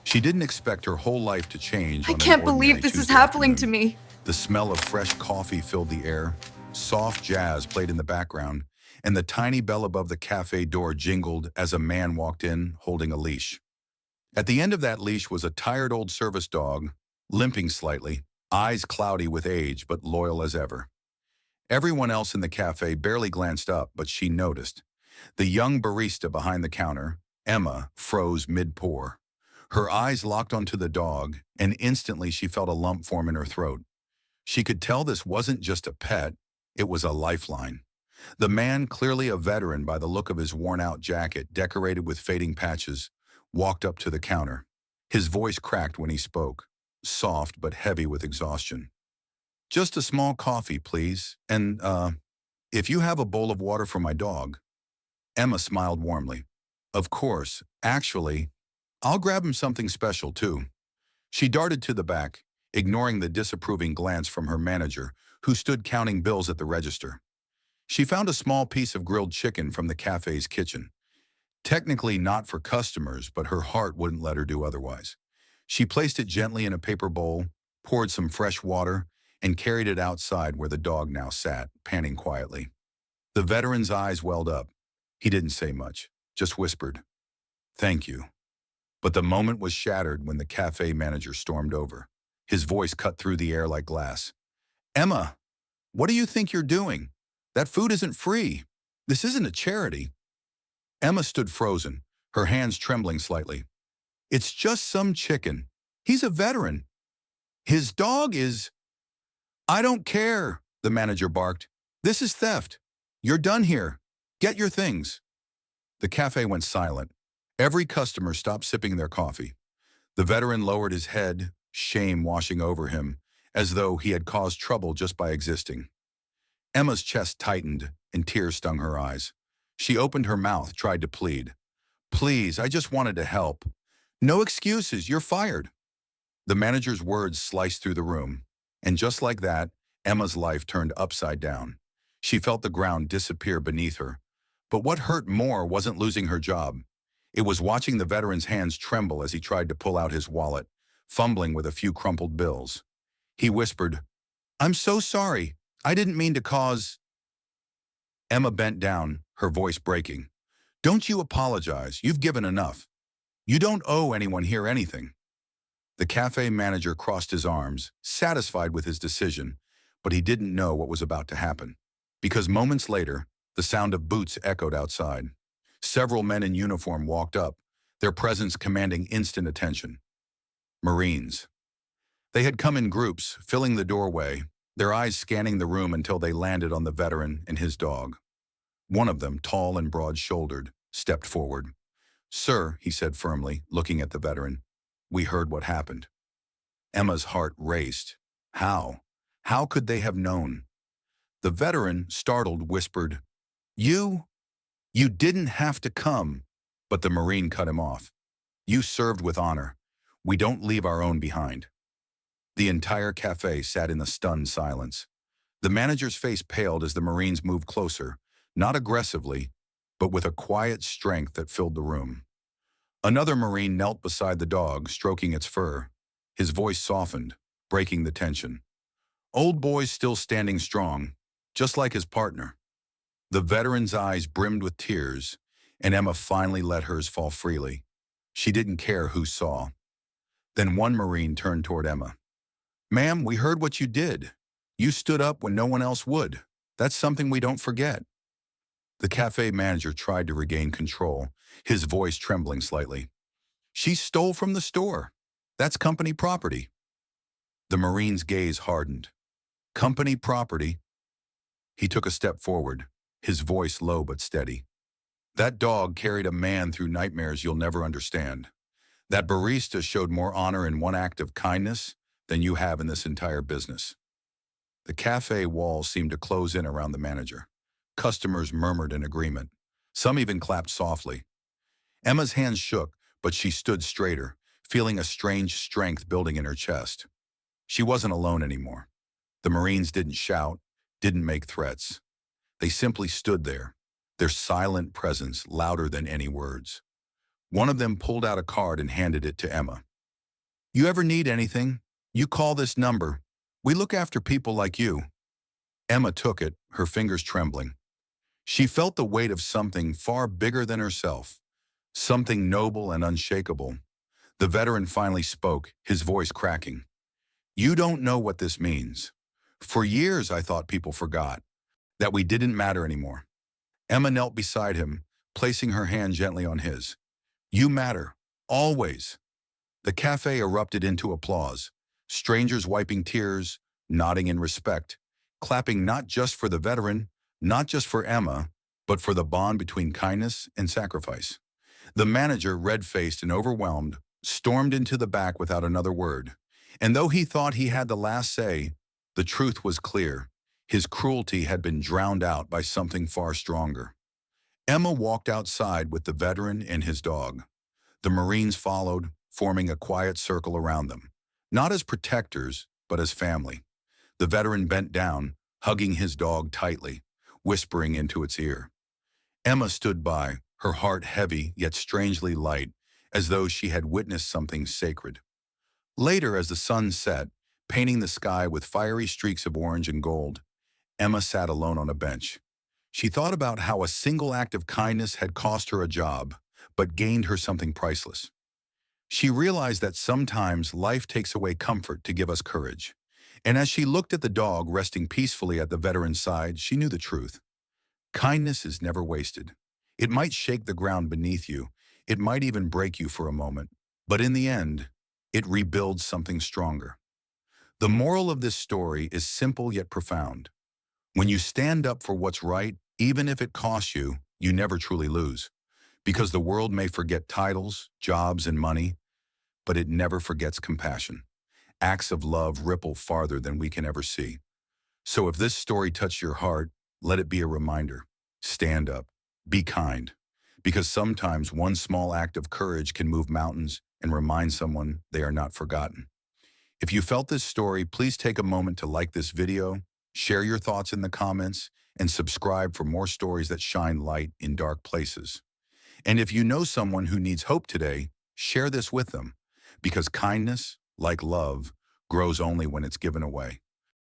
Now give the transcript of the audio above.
She didn't expect her whole life to change I on an can't believe ordinary this is Tuesday happening to afternoon. me. The smell of fresh coffee filled the air, soft jazz played in the background, and the tiny bell above the cafe door jingled as a man walked in holding a leash. At the end of that leash was a tired old service dog, limping slightly, eyes cloudy with age but loyal as ever. Everyone else in the cafe barely glanced up, but she noticed. The young barista behind the counter, Emma, froze mid-pour. Her eyes locked onto the dog, and instantly she felt a lump form in her throat. She could tell this wasn't just a pet, it was a lifeline. The man, clearly a veteran by the look of his worn-out jacket decorated with fading patches, walked up to the counter. His voice cracked when he spoke, soft but heavy with exhaustion. "Just a small coffee, please, and, if you have a bowl of water for my dog." Emma smiled warmly. "Of course, actually, I'll grab him something special, too." She darted to the back, ignoring the disapproving glance from her manager, who stood counting bills at the register. She found a small piece of grilled chicken from the cafe's kitchen. Technically not for customers, but her heart wouldn't let her do otherwise. She placed it gently in a paper bowl, poured some fresh water, and carried it outside where the dog now sat, panting quietly. The veteran's eyes welled up. He didn't say much, just whispered, "Thank you." But the moment was shattered when the cafe manager stormed over. His voice cut through the air like glass. "Emma, what do you think you're doing? That food isn't free. This isn't a charity." Emma stood frozen, her hands trembling slightly. "It's just some chicken. He's a veteran. His dog is—" "I don't care," the manager barked. "This is theft. You're done here. Get your things." The cafe went silent. Every customer stopped sipping their coffee. The veteran lowered his head, shame washing over him, as though he had caused trouble just by existing. Emma's chest tightened, and tears stung her eyes. She opened her mouth, tried to plead. "Please, I just wanted to help." "No excuses, you're fired." The manager's words sliced through the room, and just like that, Emma's life turned upside down. She felt the ground disappear beneath her. But what hurt more wasn't losing her job. It was watching the veteran's hands tremble as he tried to pull out his wallet, fumbling with a few crumpled bills. He whispered, "I'm so sorry. I didn't mean to cause—" Emma bent down, her voice breaking. "Don't you apologize. You've given enough. You don't owe anyone here anything." The cafe manager crossed his arms, satisfied with his decision, but he didn't know what was about to happen. Because moments later, the sound of boots echoed outside. Several men in uniform walked up, their presence commanding instant attention. Marines. They had come in groups, filling the doorway, their eyes scanning the room until they landed on the veteran and his dog. One of them, tall and broad-shouldered, stepped forward. "Sir," he said firmly, looking at the veteran, "we heard what happened." Emma's heart raced. How? How could they have known? The veteran, startled, whispered, You didn't have to come." But the Marine cut him off. "You served with honor. We don't leave our own behind." The entire cafe sat in a stunned silence. The manager's face paled as the Marines moved closer, not aggressively, but with a quiet strength that filled the room. Another Marine knelt beside the dog, stroking its fur. His voice softened, breaking the tension. Old boy's still standing strong, just like his partner. The veteran's eyes brimmed with tears, and Emma finally let hers fall freely. She didn't care who saw. Then one Marine turned toward Emma. "Ma'am, we heard what you did. You stood up when no one else would. That's something we don't forget." The cafe manager tried to regain control, his voice trembling slightly. "She stole from the store. That's company property." The Marine's gaze hardened. "Company property?" He took a step forward, his voice low but steady. "That dog carried a man through nightmares you'll never understand. That barista showed more honor in one act of kindness than you have in this entire business." The cafe walls seemed to close in around the manager. Customers murmured in agreement. Some even clapped softly. Emma's hands shook, but she stood straighter, feeling a strange strength building in her chest. She wasn't alone anymore. The Marines didn't shout, didn't make threats. They simply stood there, their silent presence louder than any words. One of them pulled out a card and handed it to Emma. You ever need anything? You call this number. We look after people like you. Emma took it, her fingers trembling. She felt the weight of something far bigger than herself, something noble and unshakable. The veteran finally spoke, his voice cracking. You don't know what this means. For years I thought people forgot, that we didn't matter anymore. Emma knelt beside him, placing her hand gently on his. You matter. Always. The cafe erupted into applause, strangers wiping tears, nodding in respect, clapping not just for the veteran, not just for Emma, but for the bond between kindness and sacrifice. The manager, red-faced and overwhelmed, stormed into the back without another word. And though he thought he had the last say, the truth was clear. His cruelty had been drowned out by something far stronger. Emma walked outside with the veteran and his dog. The Marines followed, forming a quiet circle around them, not as protectors, but as family. The veteran bent down, hugging his dog tightly, whispering into its ear. Emma stood by, her heart heavy yet strangely light, as though she had witnessed something sacred. Later, as the sun set, painting the sky with fiery streaks of orange and gold, Emma sat alone on a bench. She thought about how a single act of kindness had cost her a job, but gained her something priceless. She realized that sometimes life takes away comfort to give us courage. And as she looked at the dog resting peacefully at the veteran's side, she knew the truth. Kindness is never wasted. It might shake the ground beneath you. It might even break you for a moment. But in the end, it rebuilds something stronger. The moral of this story is simple yet profound. When you stand up for what's right, even if it costs you, you never truly lose. Because the world may forget titles, jobs, and money, but it never forgets compassion. Acts of love ripple farther than we can ever see. So if this story touched your heart, let it be a reminder. Stand up. Be kind. Because sometimes one small act of courage can move mountains and remind someone they are not forgotten. If you felt this story, please take a moment to like this video, share your thoughts in the comments, and subscribe for more stories that shine light in dark places. And if you know someone who needs hope today, share this with them, because kindness, like love, grows only when it's given away.